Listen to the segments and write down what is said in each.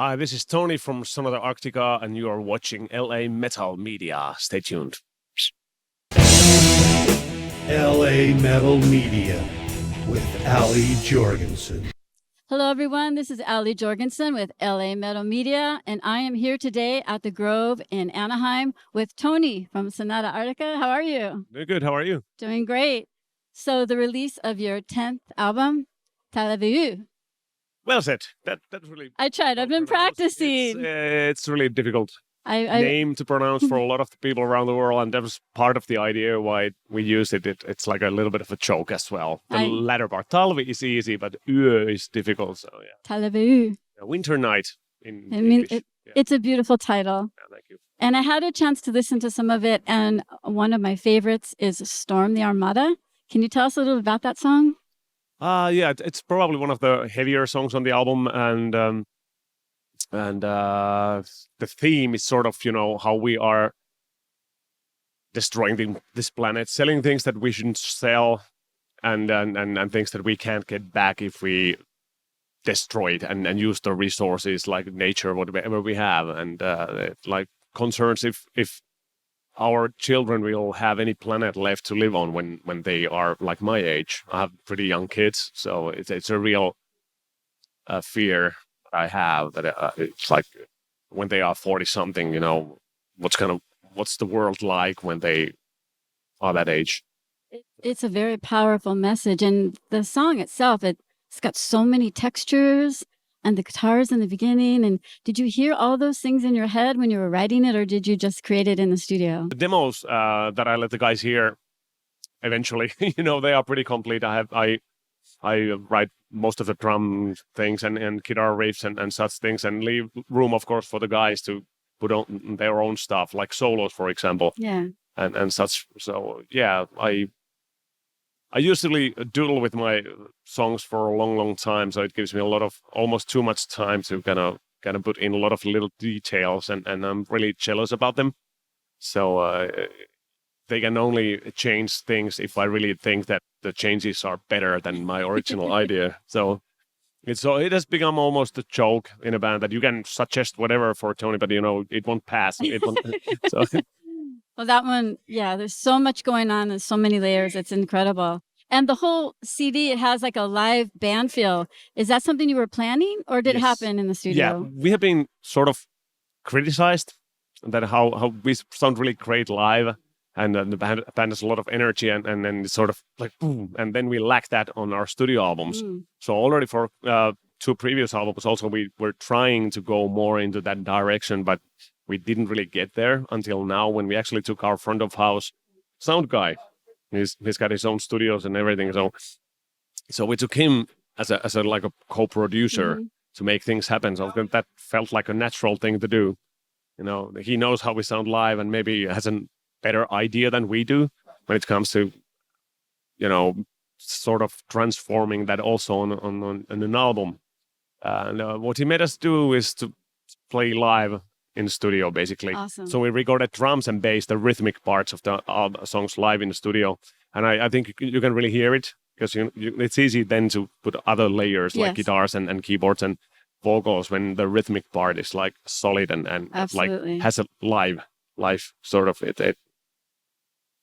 Hi, this is Tony from Sonata Arctica, and you are watching LA Metal Media. Stay tuned. LA Metal Media with Allie Jorgensen. Hello, everyone. This is Allie Jorgensen with LA Metal Media, and I am here today at the Grove in Anaheim with Tony from Sonata Arctica. How are you? Doing good. How are you? Doing great. So the release of your 10th album, Talviyö. Well said. That's really. I tried. I've been practicing. It's really difficult I name to pronounce for a lot of the people around the world, and that was part of the idea why we use it. It's like a little bit of a joke as well. The latter part, talvi, is easy, but yö is difficult. So yeah. Talviyö. A winter night in I mean, English. It's a beautiful title. Yeah, thank you. And I had a chance to listen to some of it, and one of my favorites is Storm the Armada. Can you tell us a little about that song? Yeah, it's probably one of the heavier songs on the album, and the theme is sort of, how we are destroying this planet, selling things that we shouldn't sell, and things that we can't get back if we destroy it and use the resources like nature, whatever we have, and like concerns if our children will have any planet left to live on when they are like my age. I have pretty young kids, so it's a real fear I have that it's like when they are 40 something, what's the world like when they are that age? It's a very powerful message, and the song itself, it's got so many textures and the guitars in the beginning. And did you hear all those things in your head when you were writing it, or did you just create it in the studio? The demos that I let the guys hear eventually, they are pretty complete. I write most of the drum things and guitar riffs and such things, and leave room, of course, for the guys to put on their own stuff, like solos, for example. Yeah. And such. So, yeah, I usually doodle with my songs for a long, long time, so it gives me almost too much time to kind of put in a lot of little details, and I'm really jealous about them. So they can only change things if I really think that the changes are better than my original idea. So it has become almost a joke in a band that you can suggest whatever for Tony, but it won't pass. It won't. So. Well, that one, yeah, there's so much going on. There's so many layers. It's incredible. And the whole CD, it has like a live band feel. Is that something you were planning, or did it happen in the studio? Yeah, we have been sort of criticized that how we sound really great live, and the band has a lot of energy, and then it's sort of like boom, and then we lack that on our studio albums. So already for 2 previous albums also, we were trying to go more into that direction, but we didn't really get there until now, when we actually took our front of house sound guy. He's got his own studios and everything. So we took him as a like a co-producer to make things happen. So that felt like a natural thing to do. He knows how we sound live, and maybe has a better idea than we do when it comes to, sort of transforming that also on an album. And what he made us do is to play live in the studio, basically. Awesome. So we recorded drums and bass, the rhythmic parts of the songs live in the studio. And I think you can really hear it, because it's easy then to put other layers like guitars and keyboards and vocals when the rhythmic part is like solid and like has a live sort of, it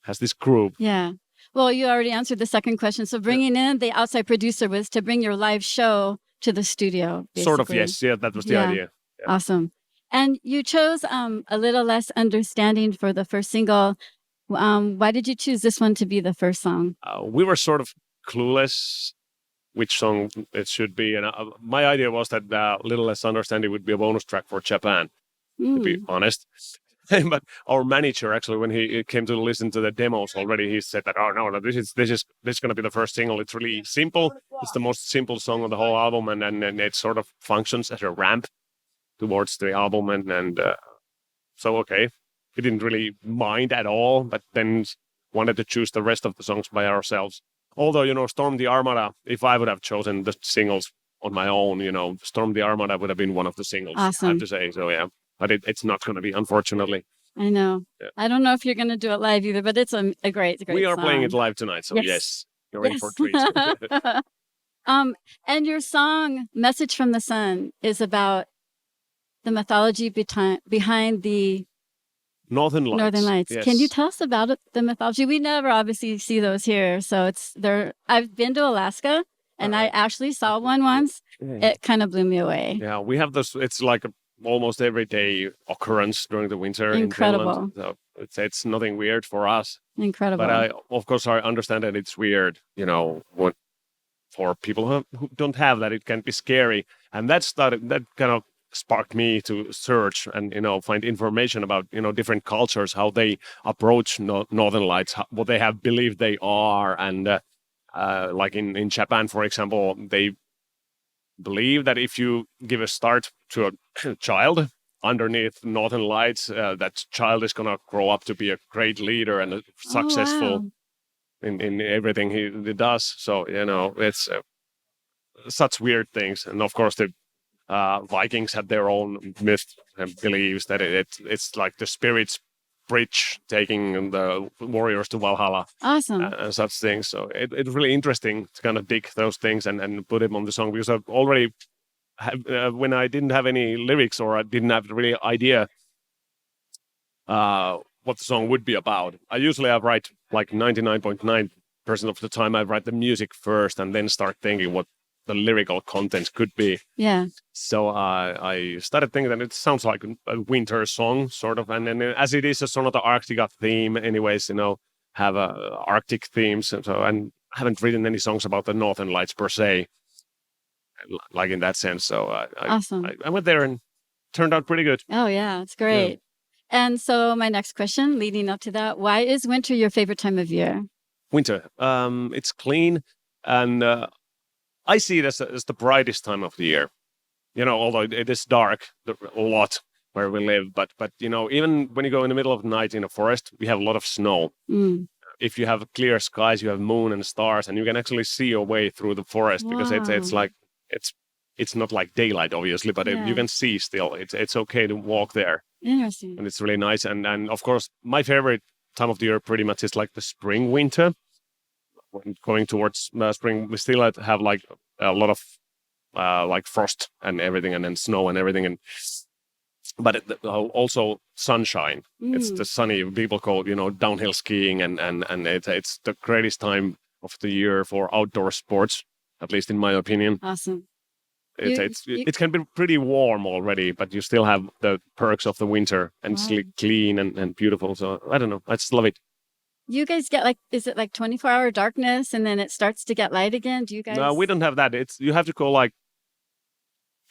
has this groove. Yeah. Well, you already answered the second question. So bringing in the outside producer was to bring your live show to the studio, basically. Sort of, yes. Yeah, that was the idea. Yeah. Awesome. And you chose A Little Less Understanding for the first single. Why did you choose this one to be the first song? We were sort of clueless which song it should be. And my idea was that A Little Less Understanding would be a bonus track for Japan, to be honest. But our manager, actually, when he came to listen to the demos already, he said that, oh, no, this is going to be the first single. It's really simple. It's the most simple song on the whole album. And it sort of functions as a ramp towards the album, and so okay, we didn't really mind at all, but then wanted to choose the rest of the songs by ourselves. Although, Storm the Armada, if I would have chosen the singles on my own, Storm the Armada would have been one of the singles. Awesome. I have to say. So yeah, but it's not going to be, unfortunately. I know. Yeah. I don't know if you're going to do it live either, but it's a great We are song. playing it live tonight, so yes you're ready for treats. And your song Message from the Sun is about the mythology behind the Northern Lights. Northern Lights. Yes. Can you tell us about it, the mythology? We never obviously see those here. So it's there. I've been to Alaska and I actually saw one once. It kind of blew me away. Yeah, we have this. It's like almost everyday occurrence during the winter Incredible. in Finland. So it's nothing weird for us. Incredible. But of course, I understand that it's weird, for people who don't have that, it can be scary. And that kind of sparked me to search and, find information about, different cultures, how they approach Northern Lights, what they have believed they are. And like in Japan, for example, they believe that if you give a start to a child underneath Northern Lights, that child is going to grow up to be a great leader and successful in everything he does. So, it's such weird things. And of course, the Vikings had their own myth and beliefs that it's like the spirit's bridge taking the warriors to Valhalla. Awesome. And such things. So it's really interesting to kind of dig those things and put them on the song, because I've already when I didn't have any lyrics or I didn't have really idea what the song would be about. I usually write like 99.9% of the time I write the music first and then start thinking what the lyrical content could be. Yeah. So I started thinking that it sounds like a winter song, sort of. And then as it is a Sonata Arctica theme, anyways, have Arctic themes. And I haven't written any songs about the Northern Lights per se, like in that sense. So Awesome. I went there and turned out pretty good. Oh, yeah. It's great. Yeah. And so my next question leading up to that, why is winter your favorite time of year? Winter. It's clean and I see it as the brightest time of the year. Although it is dark a lot where we live, but even when you go in the middle of the night in a forest, we have a lot of snow. Mm. If you have clear skies, you have moon and stars, and you can actually see your way through the forest. Wow. Because it's not like daylight, obviously, but you can see still. It's okay to walk there. Interesting. And it's really nice. And of course, my favorite time of the year pretty much is like the spring, winter. When going towards spring, we still have like a lot of like frost and everything, and then snow and everything, but also sunshine. It's the sunny. People call it, downhill skiing, and it's the greatest time of the year for outdoor sports, at least in my opinion. Awesome. It can be pretty warm already, but you still have the perks of the winter, and it's clean and beautiful. So I don't know, I just love it. You guys get is it like 24-hour darkness and then it starts to get light again? Do you guys? No, we don't have that. You have to go like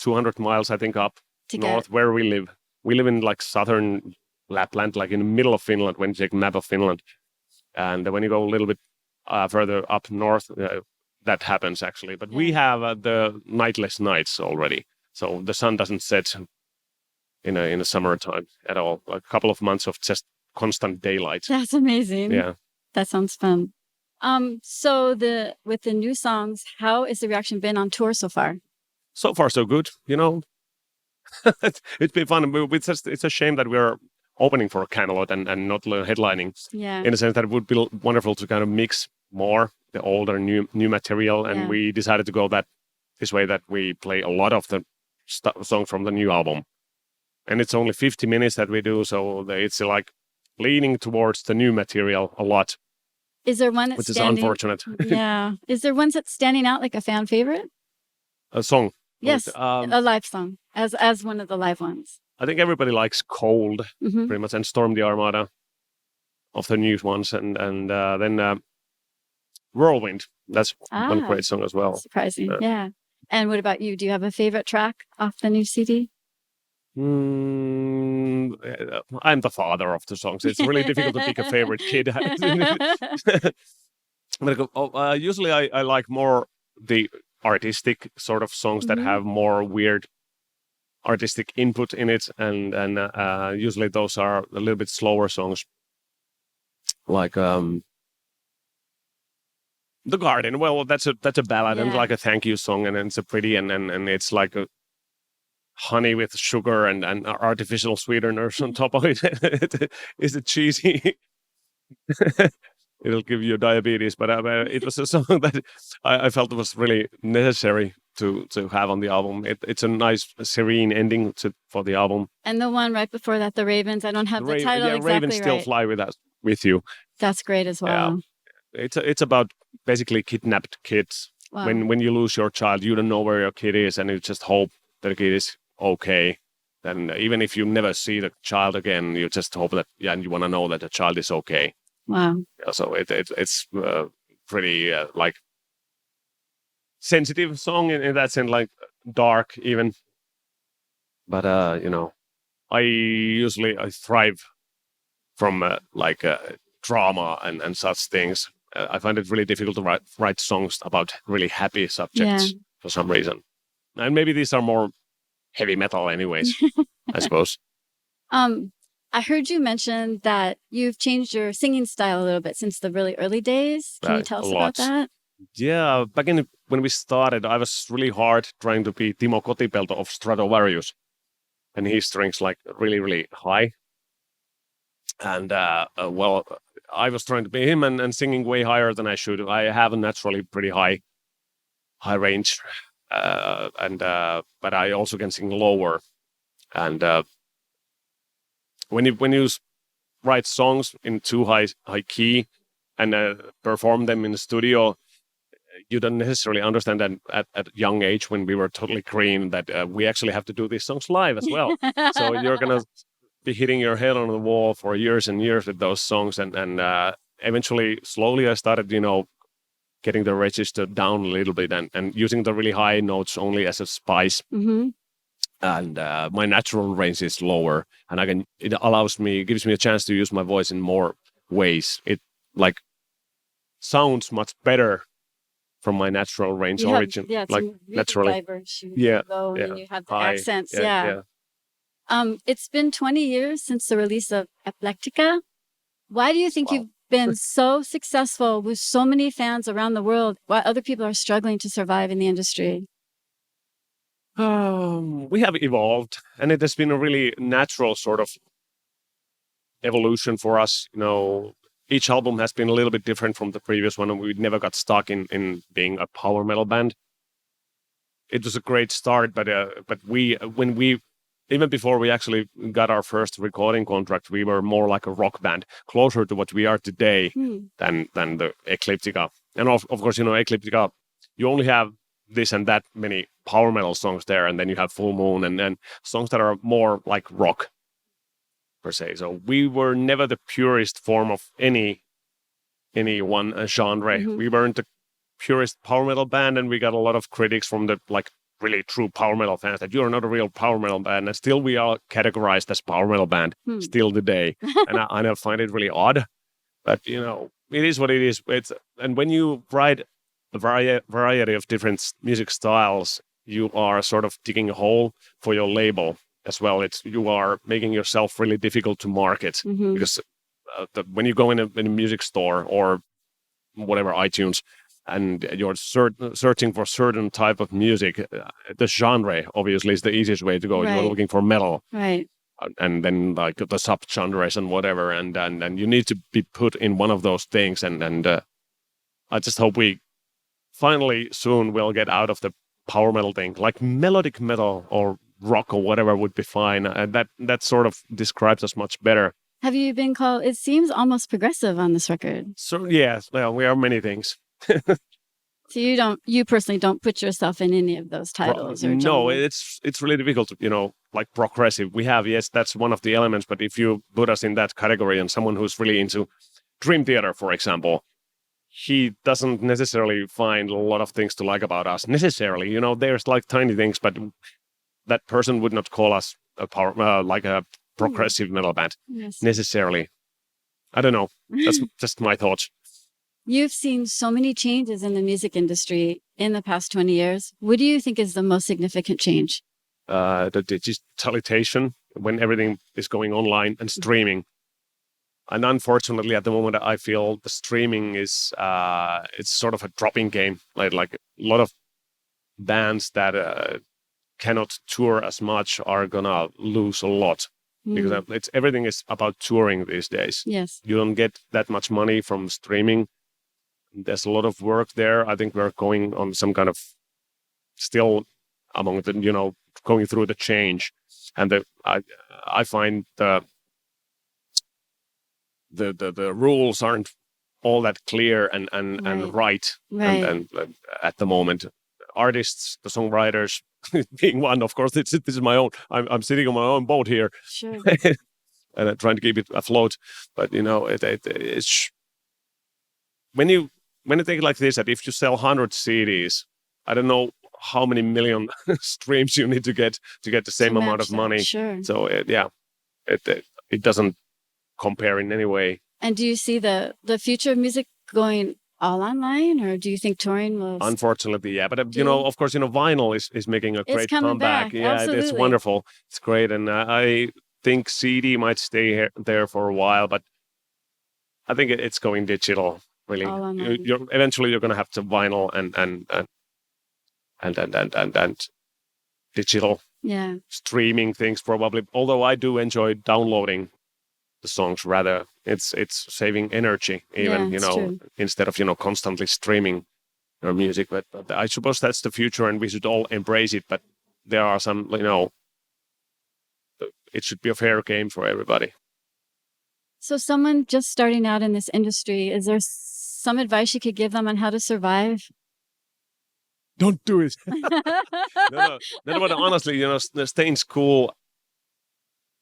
200 miles, I think, up north where we live. We live in like southern Lapland, like in the middle of Finland, when you take a map of Finland. And when you go a little bit further up north, that happens actually. But we have the nightless nights already. So the sun doesn't set in the summertime at all. A couple of months of just constant daylight. That's amazing. Yeah. That sounds fun. So with the new songs, how has the reaction been on tour so far? So far, so good. It's been fun. It's a shame that we're opening for Camelot and not headlining. Yeah. In a sense that it would be wonderful to kind of mix more the older new material, and we decided to go this way, that we play a lot of the songs from the new album, and it's only 50 minutes that we do, so it's like leaning towards the new material a lot. Is there one that's which is unfortunate? Yeah. Is there ones that's standing out, like a fan favorite? A song? Yes, a live song, as one of the live ones. I think everybody likes Cold, pretty much, and Storm the Armada of the new ones, and then Whirlwind. That's one great song as well. Surprising, yeah. And what about you? Do you have a favorite track off the new CD? I'm the father of the songs. It's really difficult to pick a favorite kid. Usually I like more the artistic sort of songs that have more weird artistic input in it, and usually those are a little bit slower songs, like The Garden. Well, that's a ballad and like a thank you song, and it's a pretty and it's like a honey with sugar and artificial sweeteners on top of it. Is it cheesy? It'll give you diabetes, but it was a song that I felt was really necessary to have on the album. It's a nice serene ending for the album. And the one right before that, The Ravens, I don't have the title exactly Ravens Still right. Fly with you. That's great as well. Yeah. It's about basically kidnapped kids. Wow. When you lose your child, you don't know where your kid is, and you just hope that the kid is okay. And even if you never see the child again, you just hope that, and you want to know that the child is okay. Wow. Yeah, so it's pretty like sensitive song in that sense, like dark even. But I thrive from drama and such things. I find it really difficult to write songs about really happy subjects for some reason. And maybe these are more heavy metal anyways, I suppose. I heard you mention that you've changed your singing style a little bit since the really early days. Can you tell us about that? Yeah, when we started, I was really hard trying to be Timo Kotipelto of Stratovarius. And he strings like really, really high. And I was trying to be him and singing way higher than I should. I have a naturally pretty high range, but I also can sing lower. And when you write songs in too high key and perform them in the studio, you don't necessarily understand that at a young age when we were totally green that we actually have to do these songs live as well. So you're gonna be hitting your head on the wall for years and years with those songs, and eventually, slowly, I started, getting the register down a little bit and using the really high notes only as a spice. Mm-hmm. And my natural range is lower, and it gives me a chance to use my voice in more ways. It like sounds much better from my natural range origin, like naturally. Low, and you have the high accents. Yeah. It's been 20 years since the release of Eclectica. Why do you think you've been so successful with so many fans around the world while other people are struggling to survive in the industry? We have evolved, and it has been a really natural sort of evolution for us. Each album has been a little bit different from the previous one, and we never got stuck in being a power metal band. It was a great start, but even before we actually got our first recording contract, we were more like a rock band, closer to what we are today than the Ecliptica. And of course, Ecliptica, you only have this and that many power metal songs there, and then you have Full Moon and songs that are more like rock per se. So we were never the purest form of any one genre. Mm-hmm. We weren't the purest power metal band, and we got a lot of critics from the really true power metal fans that you're not a real power metal band, and still we are categorized as power metal band still today. And I find it really odd, but it is what it is. And when you write a variety of different music styles, you are sort of digging a hole for your label as well. You are making yourself really difficult to market because when you go in a music store or whatever, iTunes, and you're searching for certain type of music, the genre obviously is the easiest way to go. Right. You're looking for metal, right? And then like the subgenres and whatever, and you need to be put in one of those things. And I just hope we finally soon will get out of the power metal thing, like melodic metal or rock or whatever would be fine. That sort of describes us much better. Have you been called? It seems almost progressive on this record. So yes, well, we are many things. So you personally don't put yourself in any of those titles? Or no, it's really difficult to, like progressive. We have, yes, that's one of the elements, but if you put us in that category and someone who's really into Dream Theater, for example, he doesn't necessarily find a lot of things to like about us necessarily. There's like tiny things, but that person would not call us a progressive metal band necessarily. I don't know. That's just my thoughts. You've seen so many changes in the music industry in the past 20 years. What do you think is the most significant change? The digitalisation, when everything is going online and streaming. And unfortunately, at the moment, I feel the streaming is it's sort of a dropping game. Like a lot of bands that cannot tour as much are gonna lose a lot because everything is about touring these days. Yes, you don't get that much money from streaming. There's a lot of work there. I think we're going on some kind of still among the, going through the change. And I find the rules aren't all that clear and right. Right. And at the moment, artists, the songwriters, being one, of course, this is my own. I'm sitting on my own boat here, Sure. and I'm trying to keep it afloat. But it's when you think like this, that if you sell 100 CDs, I don't know how many million streams you need to get the same To amount match of money. that, sure. So it doesn't compare in any way. And do you see the future of music going all online, or do you think touring will? Unfortunately, yeah. But Do you? of course, vinyl is making a It's great coming comeback. back. Yeah, it's Absolutely. wonderful. It's great, and I think CD might stay there for a while, but I think it's going digital. Really, All online. eventually you're going to have to vinyl and digital Yeah. streaming things probably. Although I do enjoy downloading the songs rather. It's saving energy even, Yeah, it's true. instead of constantly streaming your music. But I suppose that's the future, and we should all embrace it. But there are some, it should be a fair game for everybody. So someone just starting out in this industry, is there some advice you could give them on how to survive? Don't do it. No, but honestly, stay in school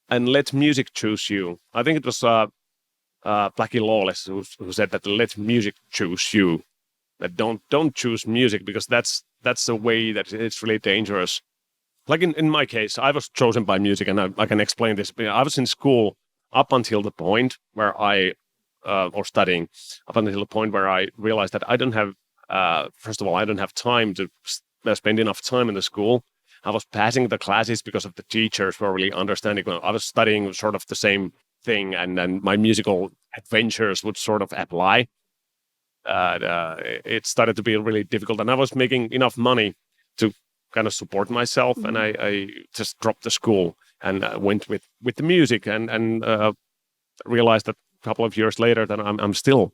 and let music choose you. I think it was Blackie Lawless who said that let music choose you. That don't choose music, because that's a way that it's really dangerous. Like in my case, I was chosen by music, and I can explain this. I was in school up until the point where or studying up until the point where I realized that I don't have. First of all, I don't have time to spend enough time in the school. I was passing the classes because of the teachers were really understanding. I was studying sort of the same thing, and then my musical adventures would sort of apply. It started to be really difficult, and I was making enough money to kind of support myself, and I just dropped the school and went with the music, and realized that a couple of years later that I'm still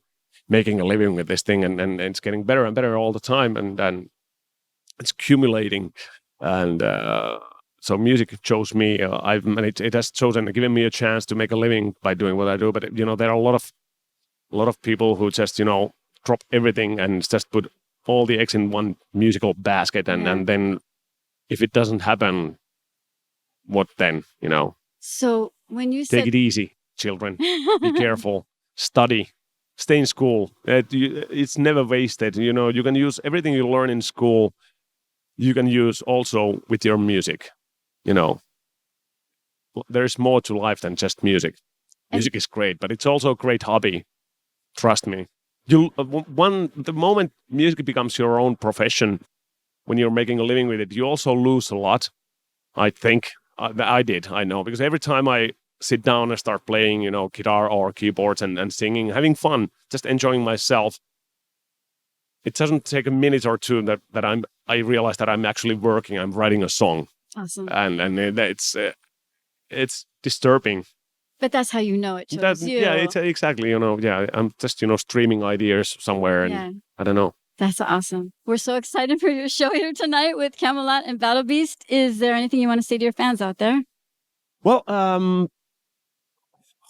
making a living with this thing, and it's getting better and better all the time, and it's accumulating, and so music chose me. It has given me a chance to make a living by doing what I do. But there are a lot of people who just drop everything and just put all the eggs in one musical basket, and then if it doesn't happen, what then? So when you Take said it easy, children. Be careful. Study. Stay in school. It's never wasted. You can use everything you learn in school. You can use also with your music. There's more to life than just music. Music is great, but it's also a great hobby. Trust me. The moment music becomes your own profession, when you're making a living with it, you also lose a lot. I think I know, because every time I sit down and start playing, guitar or keyboards and singing, having fun, just enjoying myself, it doesn't take a minute or two that I realize that I'm actually working. I'm writing a song. Awesome. And it's disturbing. But that's how you know it chose you. Yeah, it's exactly. Yeah, I'm just streaming ideas somewhere, and I don't know. That's awesome. We're so excited for your show here tonight with Camelot and Battle Beast. Is there anything you want to say to your fans out there? Well,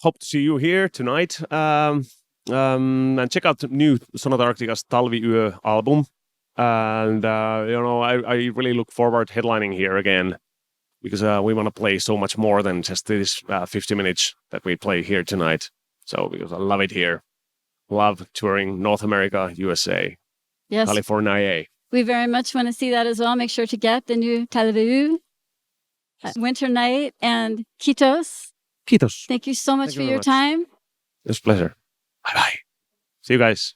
hope to see you here tonight. And check out the new Sonata Arctica's Talviyö album. And I really look forward to headlining here again, because we want to play so much more than just this 50 minutes that we play here tonight. So, because I love it here. Love touring North America, USA, Yes. California. We very much want to see that as well. Make sure to get the new Talviyö, Winter Night, and Kiitos. Kiitos. Thank you so much Thank for you very your much. time. It's a pleasure. Bye-bye. See you guys.